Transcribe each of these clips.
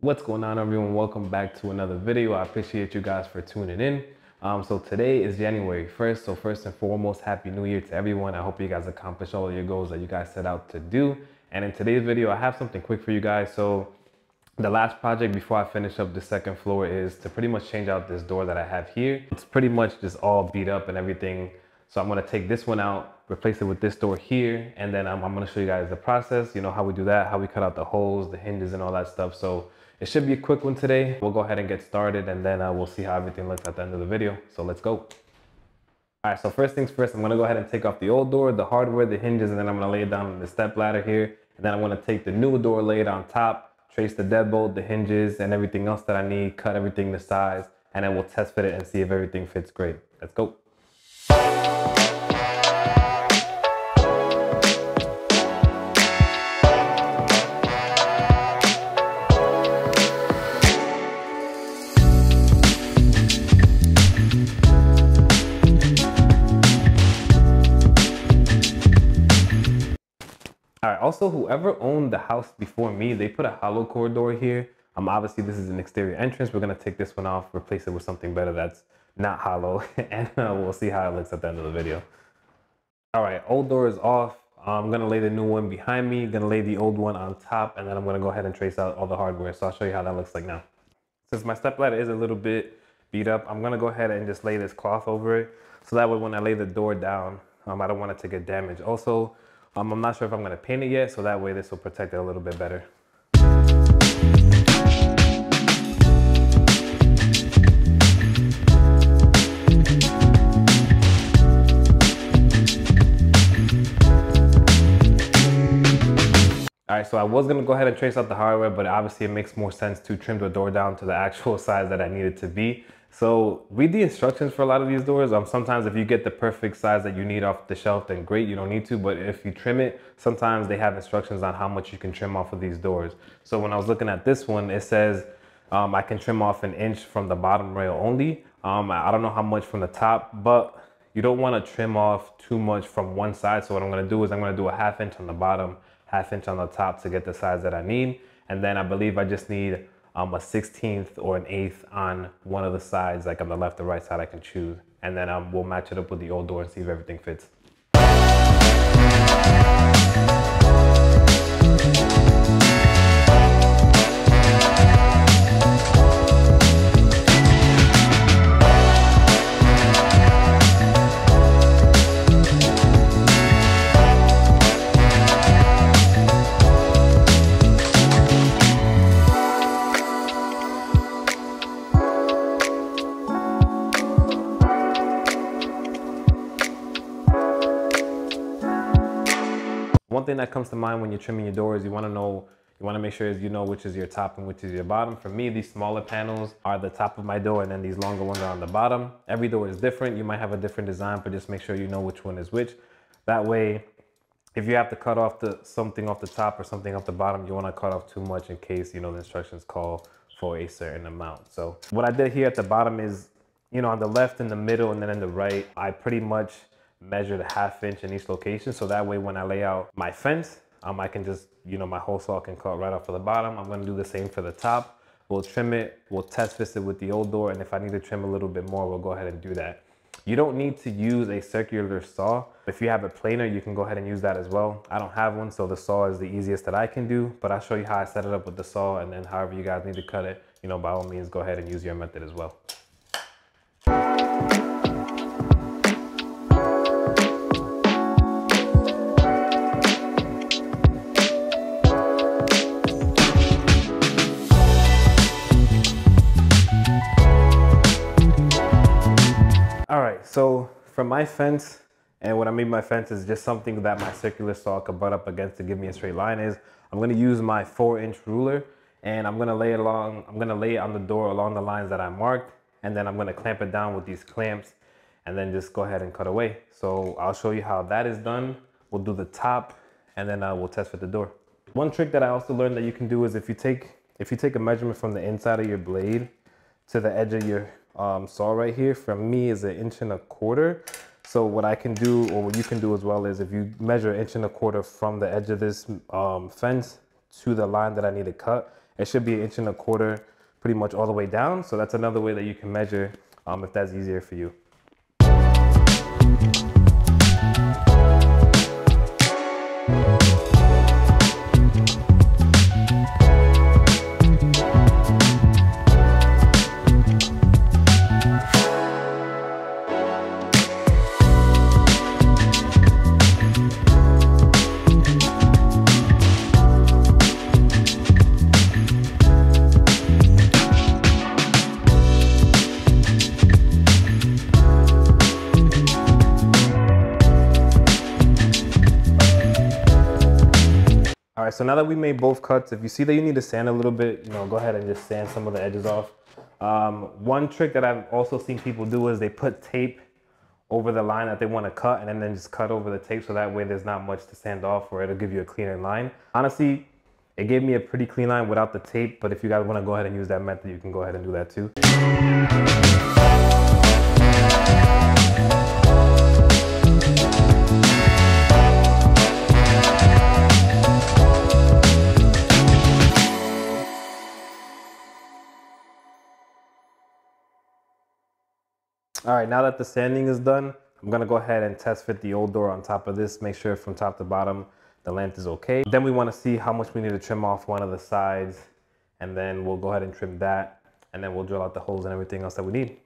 What's going on, everyone? Welcome back to another video. I appreciate you guys for tuning in. So today is January 1st. So first and foremost, Happy New Year to everyone. I hope you guys accomplish all of your goals that you guys set out to do. And in today's video, I have something quick for you guys. So the last project before I finish up the second floor is to pretty much change out this door that I have here. It's pretty much just all beat up and everything. So I'm gonna take this one out, replace it with this door here, and then I'm gonna show you guys the process, you know, how we do that, how we cut out the holes, the hinges and all that stuff. So it should be a quick one today. We'll go ahead and get started, and then we'll see how everything looks at the end of the video. So let's go. All right, so first things first, I'm gonna go ahead and take off the old door, the hardware, the hinges, and then I'm gonna lay it down on the step ladder here. And then I'm gonna take the new door, lay it on top, trace the deadbolt, the hinges, and everything else that I need, cut everything to size, and then we'll test fit it and see if everything fits great. Let's go. All right, also whoever owned the house before me, they put a hollow core door here. Obviously this is an exterior entrance. We're gonna take this one off, replace it with something better that's not hollow, and we'll see how it looks at the end of the video. All right, old door is off. I'm gonna lay the new one behind me, gonna lay the old one on top, and then I'm gonna go ahead and trace out all the hardware. So I'll show you how that looks like now. Since my step ladder is a little bit beat up, I'm gonna go ahead and just lay this cloth over it. So that way when I lay the door down, I don't want it to get damaged. Also, I'm not sure if I'm gonna paint it yet, so that way this will protect it a little bit better. All right, so I was gonna go ahead and trace out the hardware, but obviously it makes more sense to trim the door down to the actual size that I need it to be. So read the instructions for a lot of these doors. Sometimes if you get the perfect size that you need off the shelf, then great, you don't need to. But if you trim it, sometimes they have instructions on how much you can trim off of these doors. So when I was looking at this one, it says I can trim off 1 inch from the bottom rail only. I don't know how much from the top, but you don't want to trim off too much from one side. So what I'm going to do is I'm going to do a 1/2 inch on the bottom, 1/2 inch on the top to get the size that I need. And then I believe I just need a 1/16 or an 1/8 on one of the sides, like on the left or right side I can choose. And then we'll match it up with the old door and see if everything fits. One thing that comes to mind when you're trimming your doors, you want to make sure you know which is your top and which is your bottom. For me, these smaller panels are the top of my door, and then these longer ones are on the bottom. Every door is different. You might have a different design, but just make sure you know which one is which. That way, if you have to cut off something off the top or something off the bottom, you want to cut off too much in case, you know, the instructions call for a certain amount. So what I did here at the bottom is, you know, on the left, in the middle, and then in the right, I pretty much measured a 1/2 inch in each location. So that way when I lay out my fence, I can just, you know, my hole saw can cut right off of the bottom. I'm gonna do the same for the top. We'll trim it, we'll test fit it with the old door, and if I need to trim a little bit more, we'll go ahead and do that. You don't need to use a circular saw. If you have a planer, you can go ahead and use that as well. I don't have one, so the saw is the easiest that I can do, but I'll show you how I set it up with the saw, and then however you guys need to cut it, you know, by all means, go ahead and use your method as well. So for my fence, and what I mean by fence is just something that my circular saw could butt up against to give me a straight line, is I'm going to use my 4-inch ruler, and I'm going to lay it on the door along the lines that I marked, and then I'm going to clamp it down with these clamps, and then just go ahead and cut away. So I'll show you how that is done. We'll do the top, and then we'll test with the door. One trick that I also learned that you can do is if you take a measurement from the inside of your blade to the edge of your saw right here, from me is 1.25 inches. So what I can do, or what you can do as well, is if you measure 1.25 inches from the edge of this fence to the line that I need to cut, it should be 1.25 inches pretty much all the way down. So that's another way that you can measure if that's easier for you. All right, so now that we made both cuts, if you see that you need to sand a little bit, go ahead and just sand some of the edges off. One trick that I've also seen people do is they put tape over the line that they want to cut and then just cut over the tape, so that way there's not much to sand off, or it'll give you a cleaner line. Honestly, it gave me a pretty clean line without the tape, but if you guys want to go ahead and use that method, you can go ahead and do that too. All right, now that the sanding is done, I'm gonna go ahead and test fit the old door on top of this, make sure from top to bottom the length is okay. Then we wanna see how much we need to trim off one of the sides, and then we'll go ahead and trim that, and then we'll drill out the holes and everything else that we need.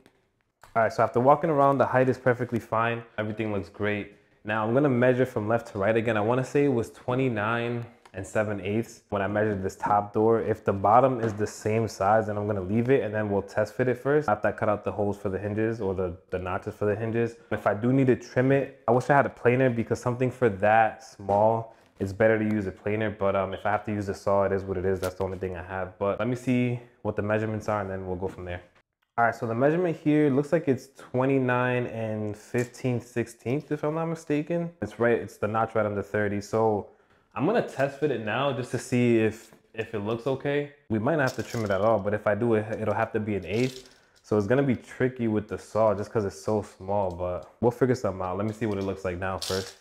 All right, so after walking around, the height is perfectly fine. Everything looks great. Now I'm gonna measure from left to right again. I wanna say it was 29 7/8 when I measured this top door. If the bottom is the same size, then I'm gonna leave it and then we'll test fit it first after I cut out the holes for the hinges, or the notches for the hinges. If I do need to trim it, I wish I had a planer, because something for that small, it's better to use a planer. But if I have to use a saw, it is what it is. That's the only thing I have. But let me see what the measurements are and then we'll go from there. All right, so the measurement here looks like it's 29 15/16 if I'm not mistaken. It's right, it's the notch right under 30. So I'm gonna test fit it now just to see if it looks okay. We might not have to trim it at all, but if I do it, it'll have to be an 1/8. So it's gonna be tricky with the saw just because it's so small, but we'll figure something out. Let me see what it looks like now first.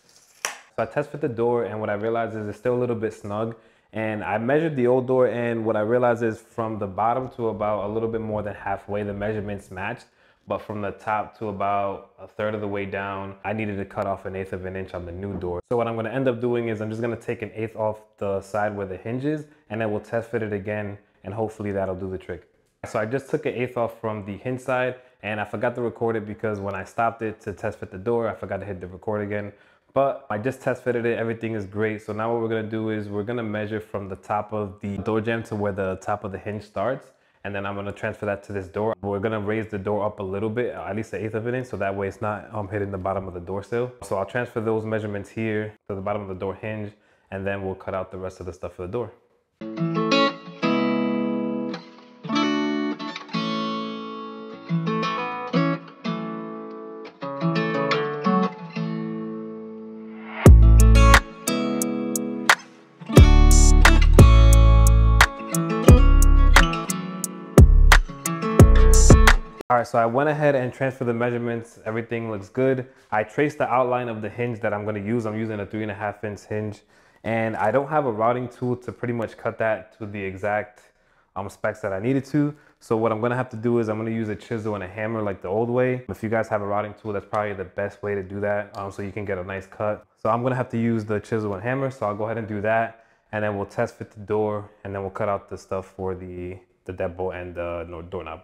So I test fit the door, and what I realized is it's still a little bit snug. And I measured the old door, and what I realized is from the bottom to about a little bit more than halfway, the measurements matched. But from the top to about 1/3 of the way down, I needed to cut off 1/8 of an inch on the new door. So what I'm gonna end up doing is I'm just gonna take 1/8 off the side where the hinge is, and then we'll test fit it again, and hopefully that'll do the trick. So I just took 1/8 off from the hinge side, and I forgot to record it because when I stopped it to test fit the door, I forgot to hit the record again. But I just test fitted it, everything is great. So now what we're gonna do is we're gonna measure from the top of the door jamb to where the top of the hinge starts. And then I'm gonna transfer that to this door. We're gonna raise the door up a little bit, at least 1/8 of it in, so that way it's not hitting the bottom of the door sill. So I'll transfer those measurements here to the bottom of the door hinge, and then we'll cut out the rest of the stuff for the door. All right, so I went ahead and transferred the measurements. Everything looks good. I traced the outline of the hinge that I'm gonna use. I'm using a 3.5 inch hinge, and I don't have a routing tool to pretty much cut that to the exact specs that I needed to. So what I'm gonna have to do is I'm gonna use a chisel and a hammer like the old way. If you guys have a routing tool, that's probably the best way to do that, so you can get a nice cut. So I'm gonna have to use the chisel and hammer, so I'll go ahead and do that, and then we'll test fit the door, and then we'll cut out the stuff for the deadbolt and the doorknob.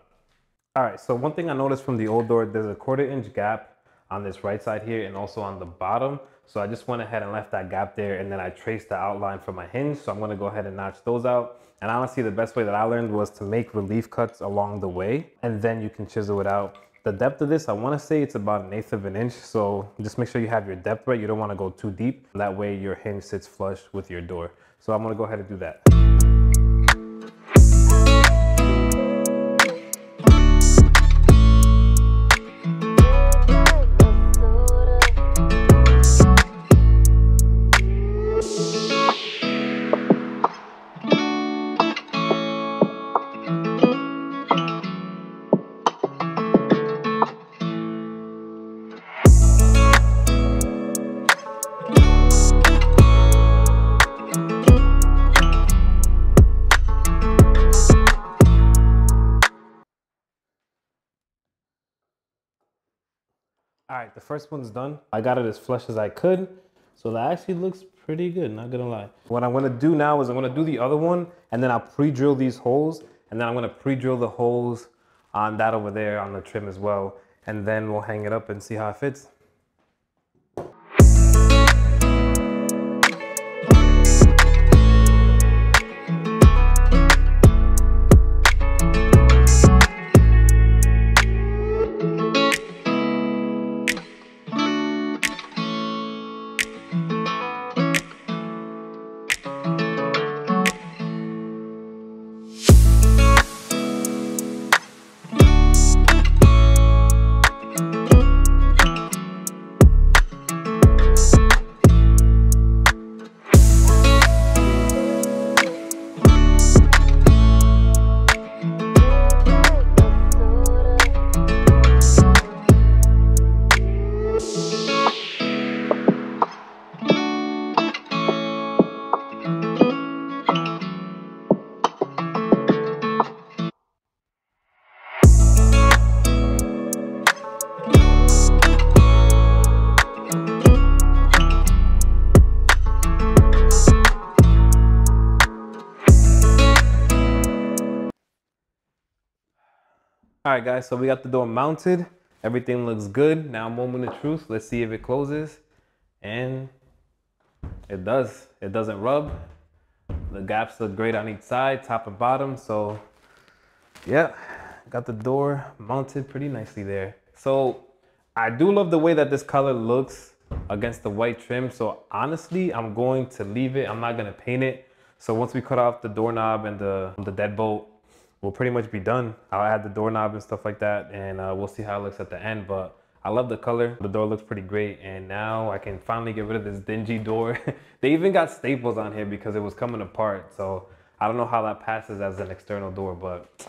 All right, so one thing I noticed from the old door, there's a 1/4 inch gap on this right side here and also on the bottom. So I just went ahead and left that gap there, and then I traced the outline for my hinge. So I'm gonna go ahead and notch those out. And honestly, the best way that I learned was to make relief cuts along the way, and then you can chisel it out. The depth of this, I wanna say it's about 1/8 of an inch. So just make sure you have your depth right. You don't wanna go too deep. That way your hinge sits flush with your door. So I'm gonna go ahead and do that. All right, the first one's done. I got it as flush as I could. So that actually looks pretty good, not gonna lie. What I'm gonna do now is I'm gonna do the other one and then I'll pre-drill these holes and then I'm gonna pre-drill the holes on that over there on the trim as well. And then we'll hang it up and see how it fits. All right, guys, so we got the door mounted. Everything looks good. Now, moment of truth. Let's see if it closes. And it does. It doesn't rub. The gaps look great on each side, top and bottom. So, yeah, got the door mounted pretty nicely there. So, I do love the way that this color looks against the white trim. So, honestly, I'm going to leave it. I'm not going to paint it. So, once we cut off the doorknob and the deadbolt, we'll pretty much be done. I'll add the doorknob and stuff like that, and we'll see how it looks at the end. But I love the color. The door looks pretty great, and now I can finally get rid of this dingy door. They even got staples on here because it was coming apart. So I don't know how that passes as an external door, but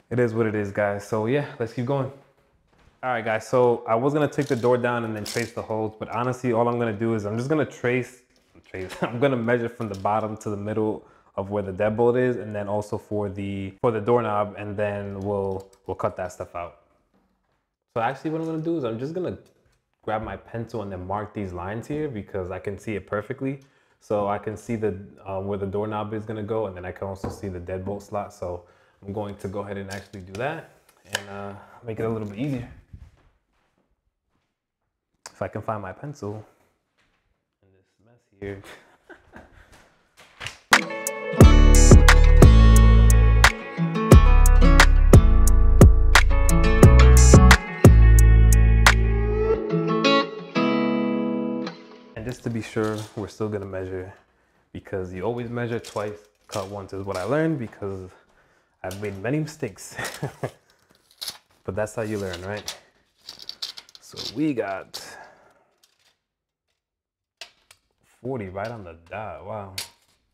it is what it is, guys. So yeah, let's keep going. All right, guys, so I was gonna take the door down and then trace the holes, but honestly, all I'm gonna do is I'm just gonna I'm gonna measure from the bottom to the middle of where the deadbolt is, and then also for the doorknob, and then we'll cut that stuff out. So actually what I'm gonna do is I'm just gonna grab my pencil and then mark these lines here because I can see it perfectly. So I can see the where the doorknob is gonna go, and then I can also see the deadbolt slot. So I'm going to go ahead and actually do that and make it a little bit easier. If I can find my pencil in this mess here. And just to be sure, we're still gonna measure, because you always measure twice, cut once is what I learned, because I've made many mistakes. But that's how you learn, right? So we got 40 right on the dot. Wow,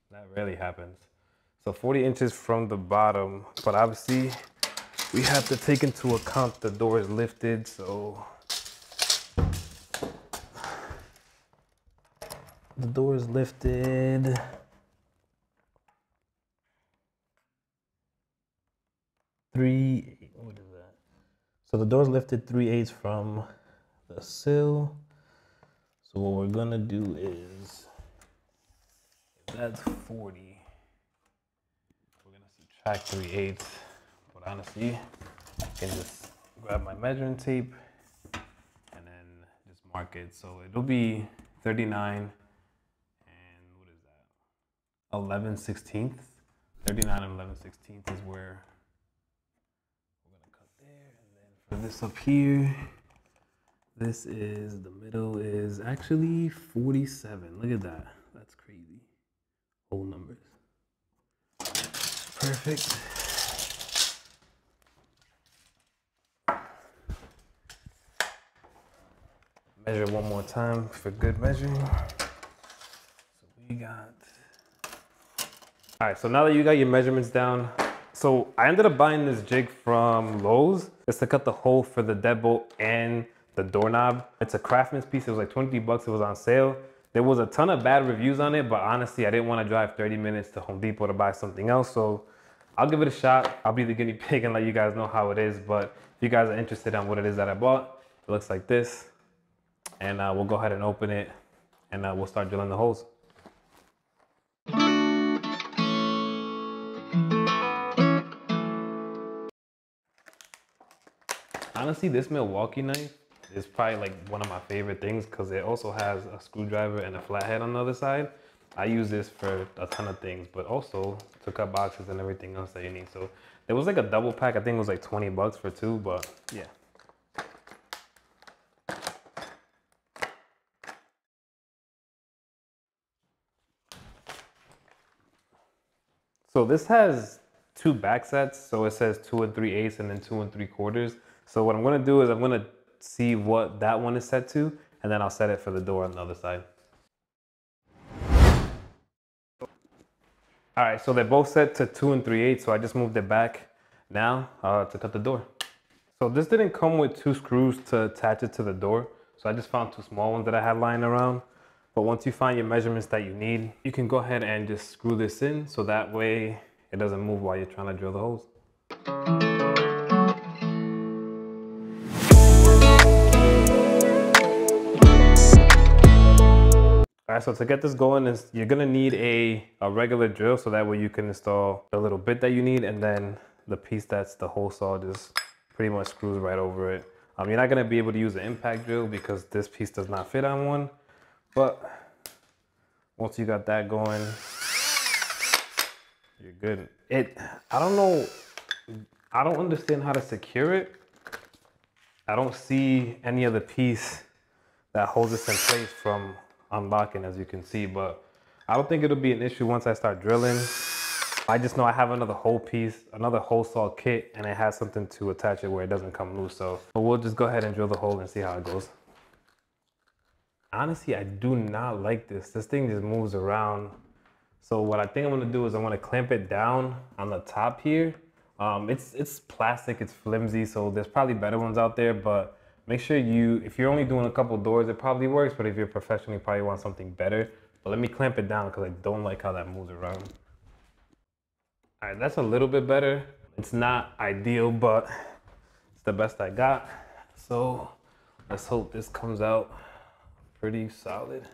that rarely happens. So 40 inches from the bottom, but obviously we have to take into account the door is lifted, so the door is lifted. What is that? So the door is lifted 3/8 from the sill. So what we're gonna do is, if that's 40, we're gonna subtract 3/8. But honestly, I can just grab my measuring tape and then just mark it. So it'll be 39 and what is that? 11/16. 39 and 11/16 is where we're gonna cut there. And then for this up here, this is, the middle is actually 47. Look at that. That's crazy. Whole numbers. Perfect. Measure one more time for good measuring. So we got... All right, so now that you got your measurements down, so I ended up buying this jig from Lowe's. It's to cut the hole for the deadbolt and the doorknob. It's a craftsman's piece. It was like 20 bucks. It was on sale. There was a ton of bad reviews on it, but honestly, I didn't want to drive 30 minutes to Home Depot to buy something else. So I'll give it a shot. I'll be the guinea pig and let you guys know how it is. But if you guys are interested on what it is that I bought, it looks like this. and we'll go ahead and open it, and we'll start drilling the holes. Honestly, this Milwaukee knife is probably like one of my favorite things because it also has a screwdriver and a flathead on the other side. I use this for a ton of things, but also to cut boxes and everything else that you need. So there was like a double pack. I think it was like 20 bucks for two, but yeah. So this has two back sets. So it says 2 3/8 and then 2 3/4. So what I'm gonna do is I'm gonna see what that one is set to, and then I'll set it for the door on the other side. All right, so they're both set to 2 3/8, so I just moved it back now to cut the door. So this didn't come with two screws to attach it to the door, so I just found two small ones that I had lying around. But once you find your measurements that you need, you can go ahead and just screw this in, so that way it doesn't move while you're trying to drill the holes. All right, so to get this going, you're gonna need a regular drill, so that way you can install the little bit that you need, and then the piece that's the hole saw just pretty much screws right over it. You're not gonna be able to use an impact drill because this piece does not fit on one, but once you got that going, you're good. I don't know, I don't understand how to secure it. I don't see any other piece that holds this in place from unlocking, as you can see, but I don't think it'll be an issue once I start drilling. I just know I have another hole piece, another hole saw kit, and it has something to attach it where it doesn't come loose. So we'll just go ahead and drill the hole and see how it goes. Honestly, I do not like this. This thing just moves around. So what I think I'm gonna do is I'm gonna clamp it down on the top here. It's plastic, it's flimsy, so there's probably better ones out there, but make sure if you're only doing a couple doors, it probably works, but if you're professional, you probably want something better. But let me clamp it down because I don't like how that moves around. All right, that's a little bit better. It's not ideal, but it's the best I got. So let's hope this comes out pretty solid.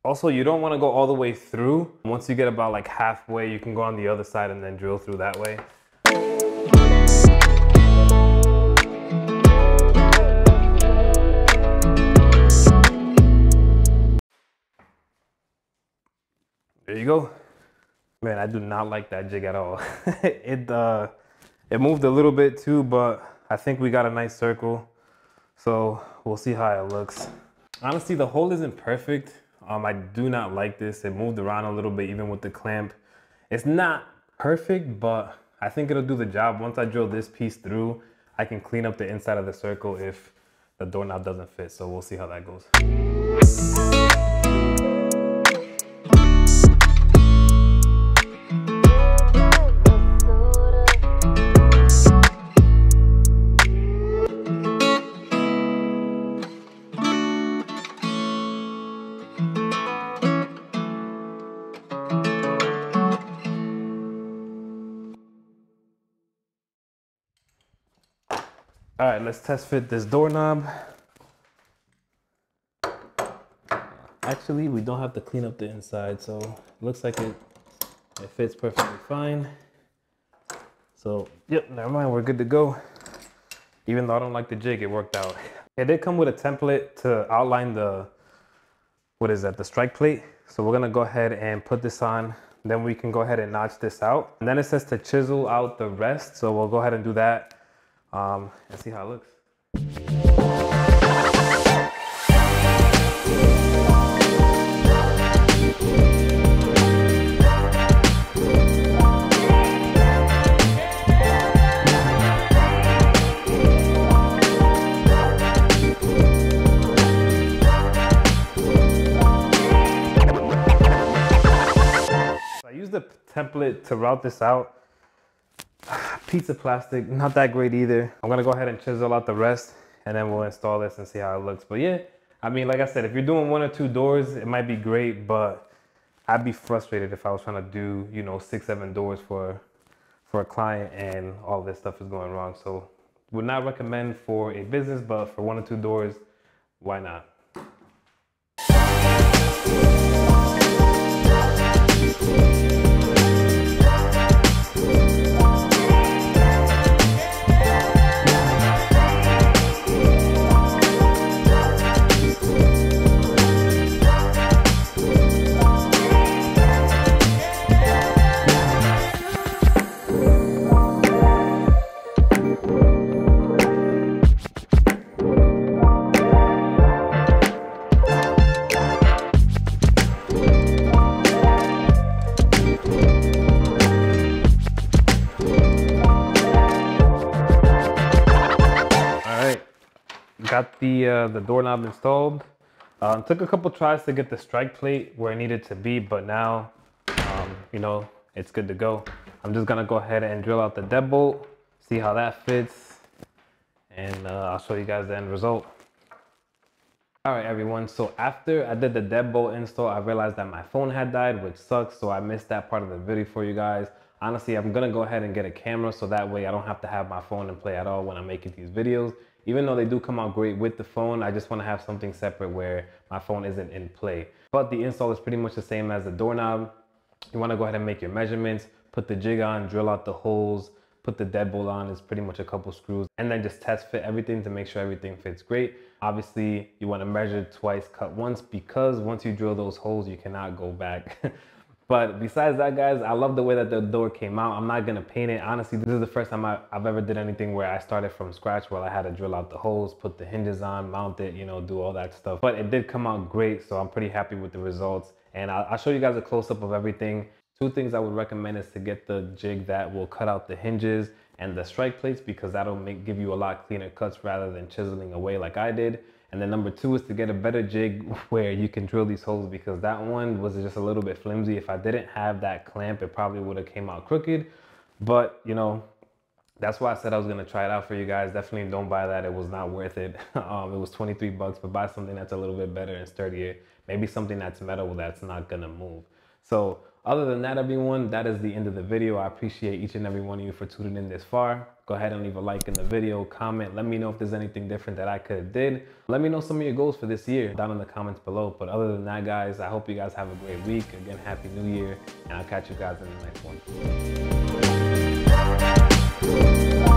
Also, you don't want to go all the way through. Once you get about like halfway, you can go on the other side and then drill through that way. There you go. Man, I do not like that jig at all. It moved a little bit too, but I think we got a nice circle. So we'll see how it looks. Honestly, the hole isn't perfect. I do not like this. It moved around a little bit even with the clamp. It's not perfect, but I think it'll do the job. Once I drill this piece through, I can clean up the inside of the circle if the doorknob doesn't fit. So we'll see how that goes. All right, let's test fit this doorknob. Actually, we don't have to clean up the inside, so it looks like it fits perfectly fine. So, yep, never mind, we're good to go. Even though I don't like the jig, it worked out. It did come with a template to outline the strike plate. So we're gonna go ahead and put this on. Then we can go ahead and notch this out. And then it says to chisel out the rest. So we'll go ahead and do that. And see how it looks. I used the template to route this out. Piece of plastic, not that great either. I'm gonna go ahead and chisel out the rest and then we'll install this and see how it looks. But yeah, I mean, like I said, if you're doing 1 or 2 doors, it might be great, but I'd be frustrated if I was trying to do, you know, 6, 7 doors for a client and all this stuff is going wrong. So would not recommend for a business, but for 1 or 2 doors, why not? Got the doorknob installed. Took a couple tries to get the strike plate where it needed to be, but now, you know, it's good to go. I'm just gonna go ahead and drill out the deadbolt, see how that fits, and I'll show you guys the end result. All right, everyone, so after I did the deadbolt install, I realized that my phone had died, which sucks, so I missed that part of the video for you guys. Honestly, I'm gonna go ahead and get a camera so that way I don't have to have my phone in play at all when I'm making these videos. Even though they do come out great with the phone, I just want to have something separate where my phone isn't in play. But the install is pretty much the same as the doorknob. You want to go ahead and make your measurements, put the jig on, drill out the holes, put the deadbolt on. It's pretty much a couple screws, and then just test fit everything to make sure everything fits great. Obviously, you want to measure twice, cut once, because once you drill those holes, you cannot go back. But besides that, guys, I love the way that the door came out. I'm not gonna paint it. Honestly, this is the first time I've ever did anything where I started from scratch, where I had to drill out the holes, put the hinges on, mount it, you know, do all that stuff. But it did come out great, so I'm pretty happy with the results. And I'll show you guys a close-up of everything. 2 things I would recommend is to get the jig that will cut out the hinges and the strike plates, because that'll give you a lot cleaner cuts rather than chiseling away like I did. And then number 2 is to get a better jig where you can drill these holes, because that one was just a little bit flimsy. If I didn't have that clamp, it probably would have came out crooked. But, you know, that's why I said I was going to try it out for you guys. Definitely don't buy that. It was not worth it. It was 23 bucks, but buy something that's a little bit better and sturdier. Maybe something that's metal that's not going to move. So other than that, everyone, that is the end of the video. I appreciate each and every one of you for tuning in this far. Go ahead and leave a like in the video, comment. Let me know if there's anything different that I could have did. Let me know some of your goals for this year down in the comments below. But other than that, guys, I hope you guys have a great week. Again, Happy New Year, and I'll catch you guys in the next one.